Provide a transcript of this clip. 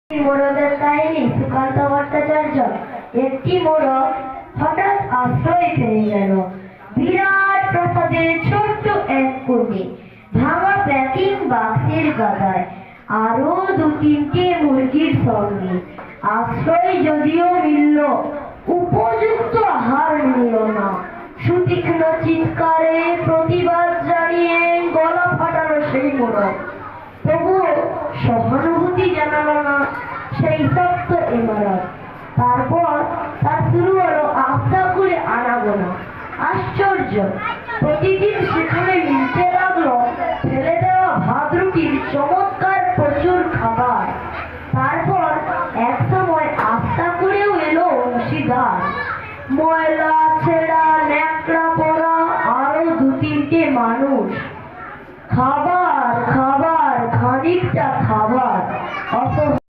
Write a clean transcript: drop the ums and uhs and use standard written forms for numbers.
মোরগের কাহিনী। সুকান্ত ভট্টাচার্য। একটি মোরগ হঠাৎ আশ্রয় পেয়ে গেল বিরাট প্রাসাদের ছোট্ট এক কোণে, ভাঙা প্যাকিং বাক্সের গাদায়, আরো দু তিনটে মুরগির সঙ্গে। আশ্রয় যদিও মিলল, উপযুক্ত আহার মিলল না। সুতীক্ষ্ণ চিৎকারে প্রতিবাদ জানিয়ে গলা ফাটানো সেই মোরগ তবুও সহানুভূতি জানালো না সেই শক্ত ইমারত। তারপর তার শুরু হলো আস্থা করে আনাগোনা। আশ্চর্য, প্রতিদিন সেখানে মিলতে লাগলো ফেলে দেওয়া ভাত রুটির চমৎকার প্রচুর খাবার।